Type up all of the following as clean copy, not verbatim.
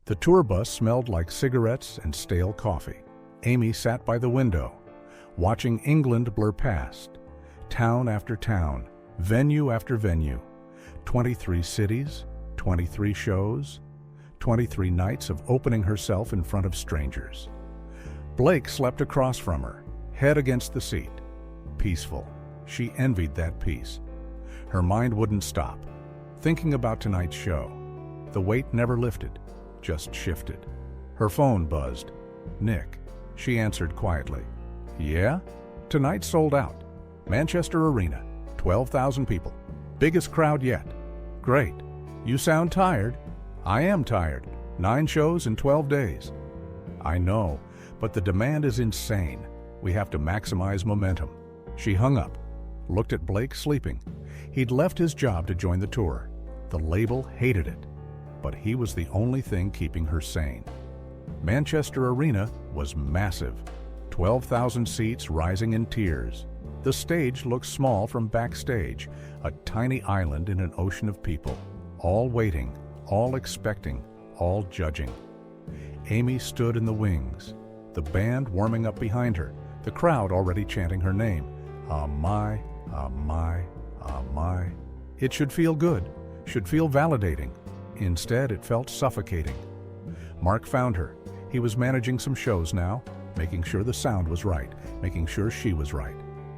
The tour bus smelled like cigarettes and stale coffee. Amy sat by the window, watching England blur past. Town after town, venue after venue. 23 cities, 23 shows, 23 nights of opening herself in front of strangers. Blake slept across from her, head against the seat. Peaceful. She envied that peace. Her mind wouldn't stop, thinking about tonight's show. The weight never lifted, just shifted. Her phone buzzed. Nick. She answered quietly. Yeah? Tonight sold out. Manchester Arena, 12,000 people. Biggest crowd yet. Great. You sound tired. I am tired. 9 shows in 12 days. I know, but the demand is insane. We have to maximize momentum. She hung up, looked at Blake sleeping. He'd left his job to join the tour. The label hated it, but he was the only thing keeping her sane. Manchester Arena was massive. 12,000 seats rising in tiers. The stage looked small from backstage, a tiny island in an ocean of people, all waiting, all expecting, all judging. Amy stood in the wings, the band warming up behind her, the crowd already chanting her name. Ah my, ah my, ah my. It should feel good, should feel validating. Instead, it felt suffocating. Mark found her. He was managing some shows now, making sure the sound was right, making sure she was right.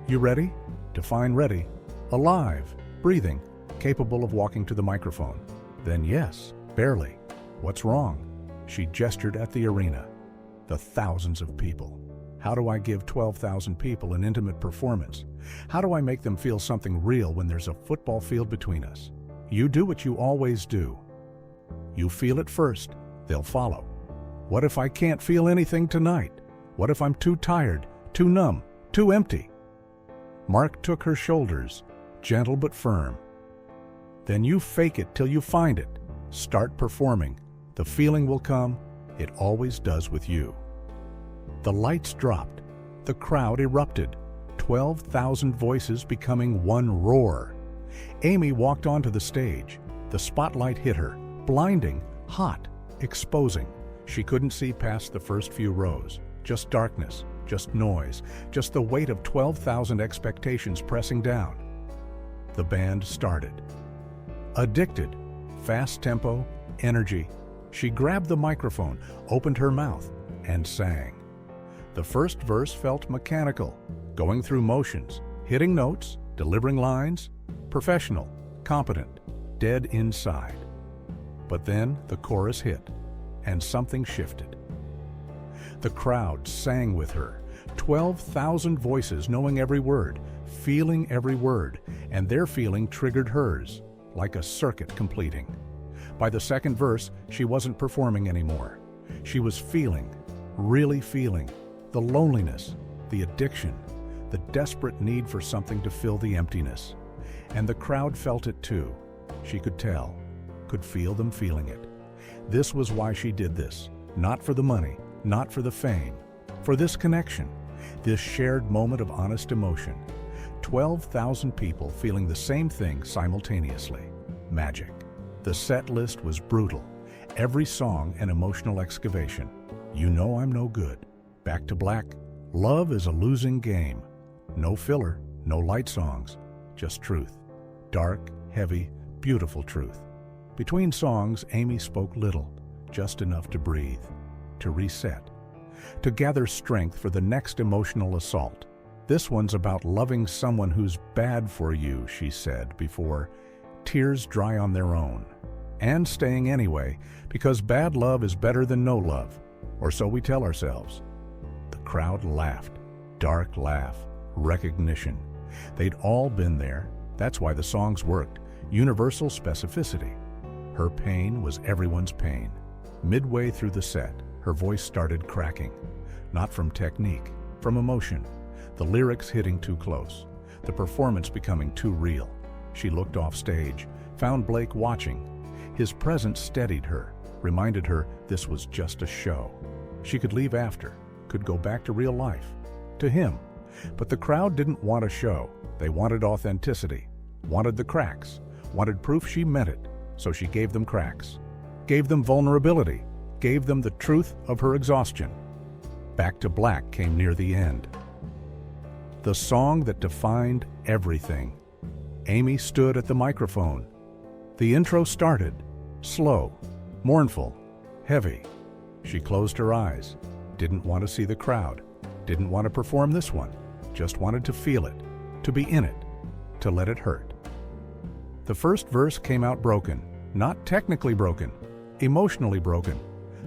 You ready? Define ready. Alive, breathing, capable of walking to the microphone. Then yes, barely. What's wrong? She gestured at the arena. The thousands of people. How do I give 12,000 people an intimate performance? How do I make them feel something real when there's a football field between us? You do what you always do. You feel it first, they'll follow. What if I can't feel anything tonight? What if I'm too tired, too numb, too empty? Mark took her shoulders, gentle but firm. Then you fake it till you find it. Start performing. The feeling will come. It always does with you. The lights dropped. The crowd erupted. 12,000 voices becoming one roar. Amy walked onto the stage. The spotlight hit her, blinding, hot, exposing. She couldn't see past the first few rows. Just darkness, just noise, just the weight of 12,000 expectations pressing down. The band started. Addicted, fast tempo, energy. She grabbed the microphone, opened her mouth, and sang. The first verse felt mechanical, going through motions, hitting notes, delivering lines, professional, competent, dead inside. But then the chorus hit, and something shifted. The crowd sang with her, 12,000 voices knowing every word, feeling every word, and their feeling triggered hers, like a circuit completing. By the second verse, she wasn't performing anymore. She was feeling, really feeling, the loneliness, the addiction, the desperate need for something to fill the emptiness. And the crowd felt it too. She could tell, could feel them feeling it. This was why she did this, not for the money, not for the fame, for this connection, this shared moment of honest emotion. 12,000 people feeling the same thing simultaneously. Magic. The set list was brutal. Every song an emotional excavation. You Know I'm No Good. Back to Black. Love is a losing game. No filler, no light songs, just truth. Dark, heavy, beautiful truth. Between songs, Amy spoke little, just enough to breathe, to reset, to gather strength for the next emotional assault. This one's about loving someone who's bad for you, she said before tears dry on their own. And staying anyway, because bad love is better than no love, or so we tell ourselves. The crowd laughed, dark laugh, recognition. They'd all been there. That's why the songs worked. Universal specificity. Her pain was everyone's pain. Midway through the set, her voice started cracking. Not from technique, from emotion. The lyrics hitting too close. The performance becoming too real. She looked off stage, found Blake watching. His presence steadied her, reminded her this was just a show. She could leave after, could go back to real life, to him. But the crowd didn't want a show. They wanted authenticity, wanted the cracks, wanted proof she meant it, so she gave them cracks, gave them vulnerability, gave them the truth of her exhaustion. Back to Black came near the end. The song that defined everything. Amy stood at the microphone. The intro started, slow, mournful, heavy. She closed her eyes, didn't want to see the crowd, didn't want to perform this one, just wanted to feel it, to be in it, to let it hurt. The first verse came out broken, not technically broken, emotionally broken,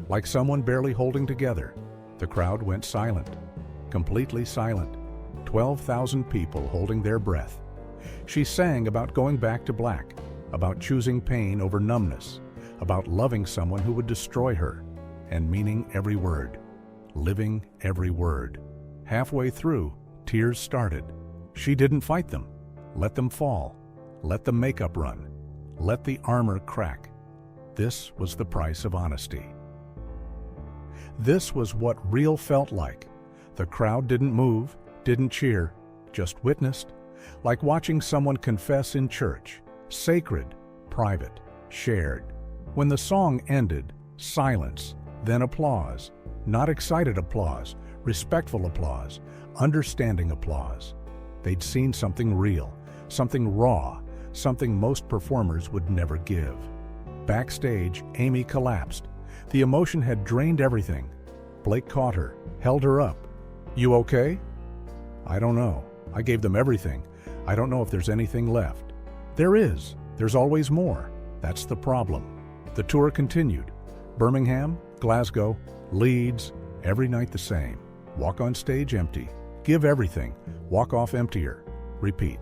like someone barely holding together. The crowd went silent, completely silent, 12,000 people holding their breath. She sang about going back to black, about choosing pain over numbness, about loving someone who would destroy her, and meaning every word, living every word. Halfway through, tears started. She didn't fight them, let them fall, let the makeup run, let the armor crack. This was the price of honesty. This was what real felt like. The crowd didn't move, didn't cheer, just witnessed, like watching someone confess in church, sacred, private, shared. When the song ended, silence, then applause, not excited applause, respectful applause, understanding applause. They'd seen something real, something raw, something most performers would never give. Backstage, Amy collapsed. The emotion had drained everything. Blake caught her, held her up. "You okay?" "I don't know. I gave them everything. I don't know if there's anything left." "There is. There's always more. That's the problem." The tour continued. Birmingham, Glasgow, Leeds, every night the same. Walk on stage empty. Give everything. Walk off emptier. Repeat.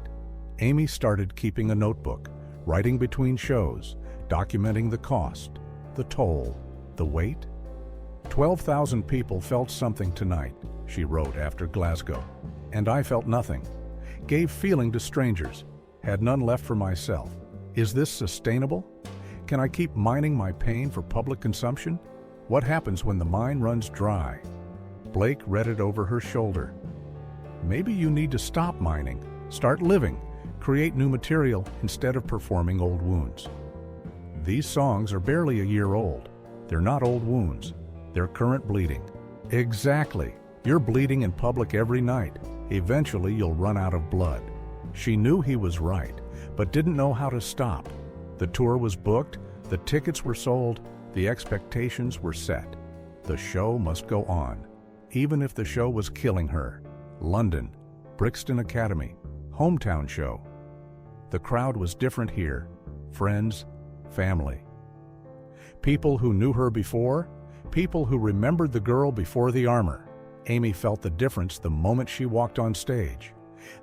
Amy started keeping a notebook, writing between shows, documenting the cost, the toll, the weight. 12,000 people felt something tonight, she wrote after Glasgow. And I felt nothing. Gave feeling to strangers. Had none left for myself. Is this sustainable? Can I keep mining my pain for public consumption? What happens when the mine runs dry? Blake read it over her shoulder. Maybe you need to stop mining, start living, create new material instead of performing old wounds. These songs are barely a year old. They're not old wounds. They're current bleeding. Exactly. You're bleeding in public every night. Eventually you'll run out of blood. She knew he was right, but didn't know how to stop. The tour was booked, the tickets were sold, the expectations were set. The show must go on, even if the show was killing her. London, Brixton Academy, hometown show. The crowd was different here. Friends, family. People who knew her before, people who remembered the girl before the armor. Amy felt the difference the moment she walked on stage.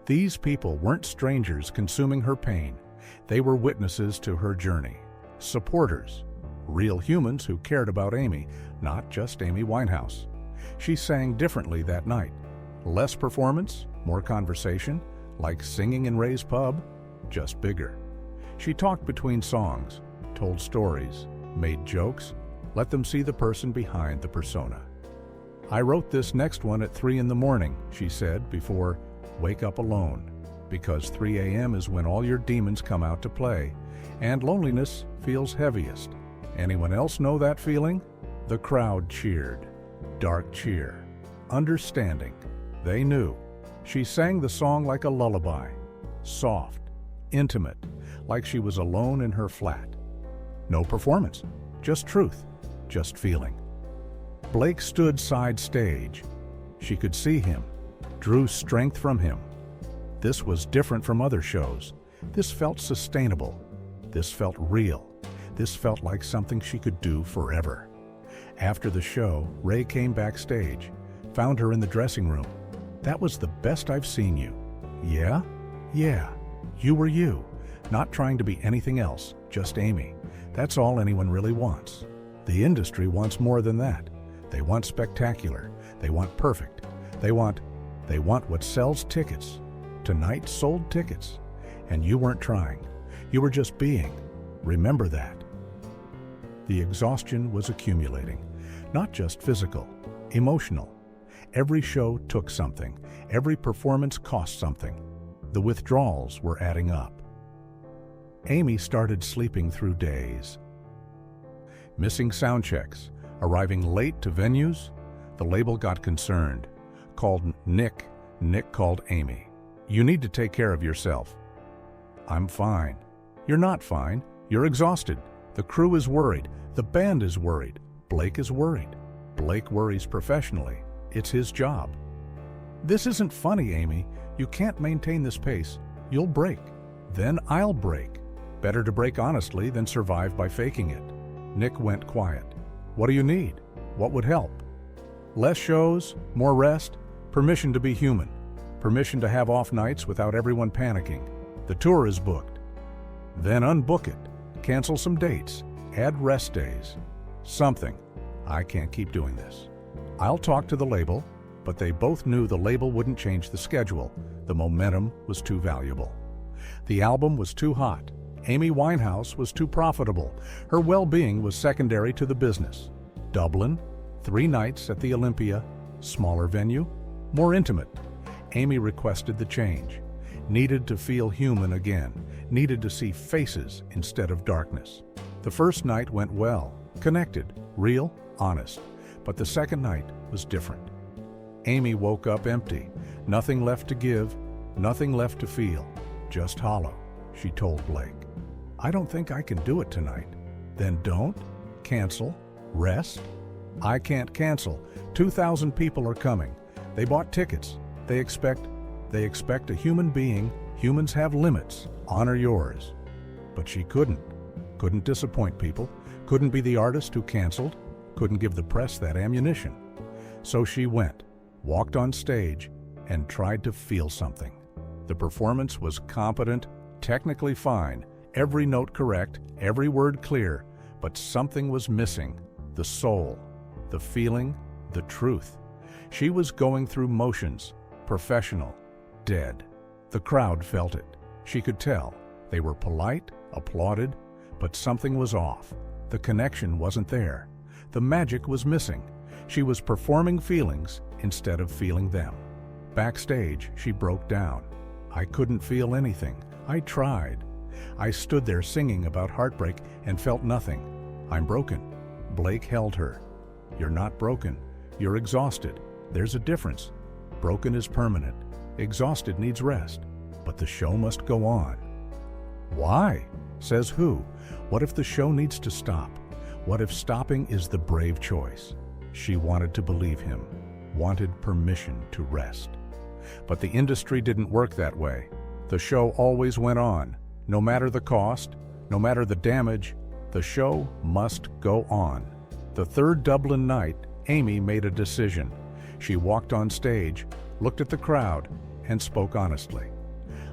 These people weren't strangers consuming her pain. They were witnesses to her journey. Supporters. Real humans who cared about Amy, not just Amy Winehouse. She sang differently that night. Less performance, more conversation, like singing in Ray's pub, just bigger. She talked between songs, told stories, made jokes, let them see the person behind the persona. I wrote this next one at 3 in the morning, she said before Wake Up Alone, because 3 a.m. is when all your demons come out to play, and loneliness feels heaviest. Anyone else know that feeling? The crowd cheered. Dark cheer. Understanding. They knew. She sang the song like a lullaby. Soft. Intimate. Like she was alone in her flat. No performance. Just truth. Just feeling. Blake stood side stage. She could see him. Drew strength from him. This was different from other shows. This felt sustainable. This felt real. This felt like something she could do forever. After the show, Ray came backstage, found her in the dressing room. "That was the best I've seen you." "Yeah? Yeah. You were you. Not trying to be anything else, just Amy. That's all anyone really wants. The industry wants more than that. They want spectacular. They want perfect. They want what sells tickets. Tonight sold tickets. And you weren't trying. You were just being. Remember that." The exhaustion was accumulating, not just physical, emotional. Every show took something. Every performance cost something. The withdrawals were adding up. Amy started sleeping through days. Missing sound checks, Arriving late to venues, the label got concerned. Called Nick. Nick called Amy. "You need to take care of yourself." "I'm fine." "You're not fine. You're exhausted. The crew is worried. The band is worried. Blake is worried. Blake worries professionally. It's his job." "This isn't funny, Amy. You can't maintain this pace. You'll break. Then I'll break. Better to break honestly than survive by faking it." Nick went quiet. "What do you need? What would help?" "Less shows, more rest, permission to be human, permission to have off nights without everyone panicking. The tour is booked." "Then unbook it. Cancel some dates. Add rest days. Something. I can't keep doing this." "I'll talk to the label," but they both knew the label wouldn't change the schedule. The momentum was too valuable. The album was too hot. Amy Winehouse was too profitable. Her well-being was secondary to the business. Dublin, 3 nights at the Olympia, smaller venue, more intimate. Amy requested the change. Needed to feel human again. Needed to see faces instead of darkness. The first night went well, connected, real, honest. But the second night was different. Amy woke up empty. Nothing left to give, nothing left to feel. Just hollow, she told Blake. "I don't think I can do it tonight." "Then don't. Cancel. Rest." "I can't cancel. 2,000 people are coming. They bought tickets. They expect a human being. Humans have limits. Honor yours." But she couldn't disappoint people, couldn't be the artist who canceled, couldn't give the press that ammunition. So she went, walked on stage, and tried to feel something. The performance was competent, technically fine, every note correct, every word clear, but something was missing. The soul, the feeling, the truth. She was going through motions, professional, dead. The crowd felt it. She could tell. They were polite, applauded, but something was off. The connection wasn't there. The magic was missing. She was performing feelings instead of feeling them. Backstage, she broke down. "I couldn't feel anything. I tried. I stood there singing about heartbreak and felt nothing. I'm broken." Blake held her. "You're not broken. You're exhausted. There's a difference. Broken is permanent. Exhausted needs rest. But the show must go on." "Why?" Says who? What if the show needs to stop? What if stopping is the brave choice? She wanted to believe him, wanted permission to rest. But the industry didn't work that way. The show always went on. No matter the cost, no matter the damage, the show must go on. The third Dublin night, Amy made a decision. She walked on stage, looked at the crowd, and spoke honestly.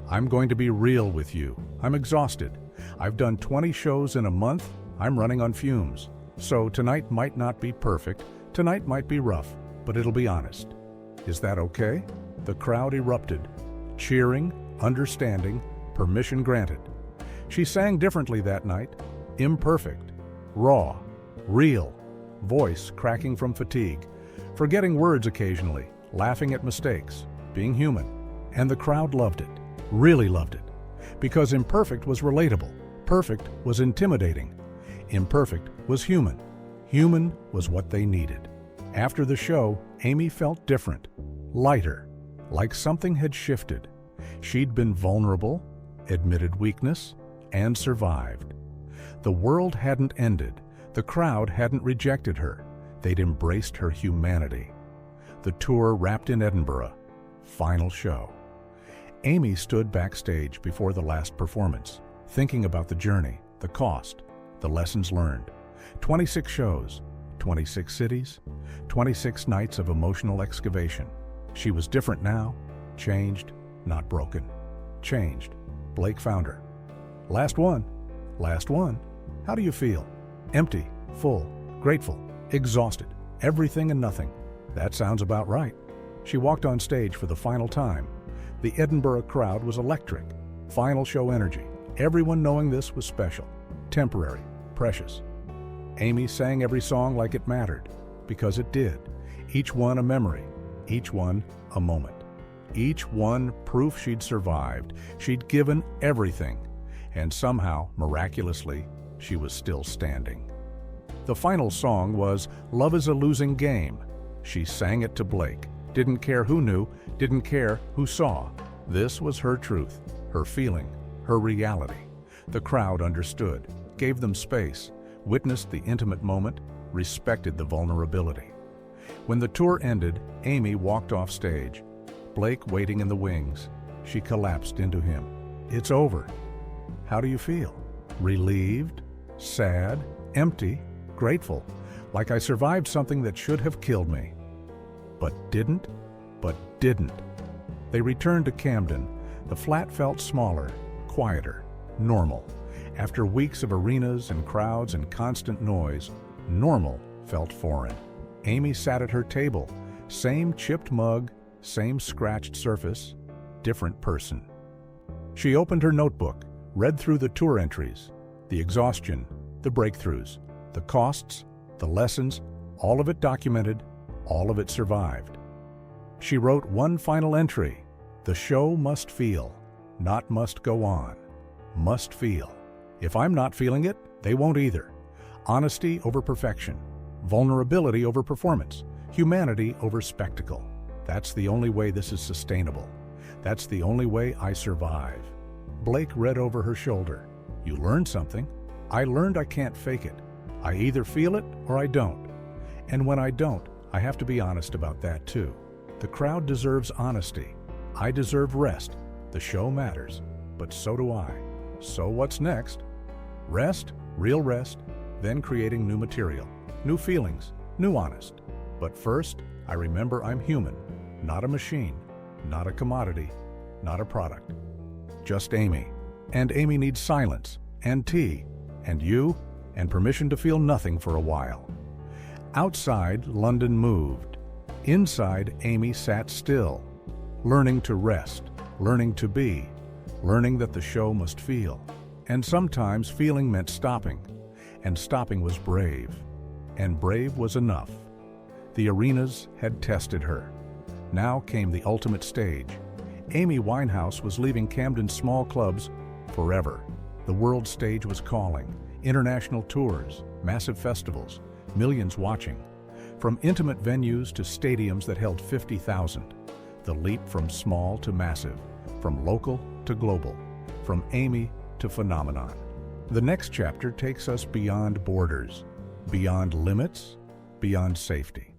"I'm going to be real with you. I'm exhausted. I've done 20 shows in a month. I'm running on fumes. So tonight might not be perfect. Tonight might be rough, but it'll be honest. Is that okay?" The crowd erupted. Cheering, understanding, permission granted. She sang differently that night. Imperfect, raw, real, voice cracking from fatigue, forgetting words occasionally, laughing at mistakes, being human. And the crowd loved it, really loved it. Because imperfect was relatable. Perfect was intimidating. Imperfect was human. Human was what they needed. After the show, Amy felt different, lighter, like something had shifted. She'd been vulnerable, admitted weakness, and survived. The world hadn't ended. The crowd hadn't rejected her. They'd embraced her humanity. The tour wrapped in Edinburgh. Final show. Amy stood backstage before the last performance, thinking about the journey, the cost, the lessons learned. 26 shows, 26 cities, 26 nights of emotional excavation. She was different now, changed, not broken. Changed. Blake found her. "Last one. Last one. How do you feel?" "Empty, full, grateful, exhausted, everything and nothing." "That sounds about right." She walked on stage for the final time. The Edinburgh crowd was electric. Final show energy. Everyone knowing this was special, temporary, precious. Amy sang every song like it mattered, because it did. Each one a memory, each one a moment. Each one proof she'd survived. She'd given everything. And somehow, miraculously, she was still standing. The final song was "Love is a Losing Game." She sang it to Blake. Didn't care who knew, didn't care who saw. This was her truth, her feeling, her reality. The crowd understood, gave them space, witnessed the intimate moment, respected the vulnerability. When the tour ended, Amy walked off stage. Blake waiting in the wings. She collapsed into him. "It's over." "How do you feel?" "Relieved, sad, empty, grateful, like I survived something that should have killed me." But didn't. They returned to Camden. The flat felt smaller, quieter, normal. After weeks of arenas and crowds and constant noise, normal felt foreign. Amy sat at her table, same chipped mug, same scratched surface, different person. She opened her notebook, read through the tour entries, the exhaustion, the breakthroughs, the costs, the lessons, all of it documented, all of it survived. She wrote one final entry: "The show must feel, not must go on. Must feel. If I'm not feeling it, they won't either. Honesty over perfection, vulnerability over performance, humanity over spectacle. That's the only way this is sustainable. That's the only way I survive." Blake read over her shoulder. "You learned something. I learned I can't fake it. I either feel it or I don't. And when I don't, I have to be honest about that too. The crowd deserves honesty. I deserve rest. The show matters, but so do I. So what's next? Rest, real rest, then creating new material, new feelings, new honest. But first, I remember I'm human, not a machine, not a commodity, not a product. Just Amy. And Amy needs silence, and tea, and you, and permission to feel nothing for a while." Outside, London moved. Inside, Amy sat still, learning to rest, learning to be, learning that the show must feel. And sometimes feeling meant stopping, and stopping was brave, and brave was enough. The arenas had tested her. Now came the ultimate stage. Amy Winehouse was leaving Camden's small clubs forever. The world stage was calling. International tours, massive festivals, millions watching. From intimate venues to stadiums that held 50,000. The leap from small to massive, from local to global, from Amy to phenomenon. The next chapter takes us beyond borders, beyond limits, beyond safety.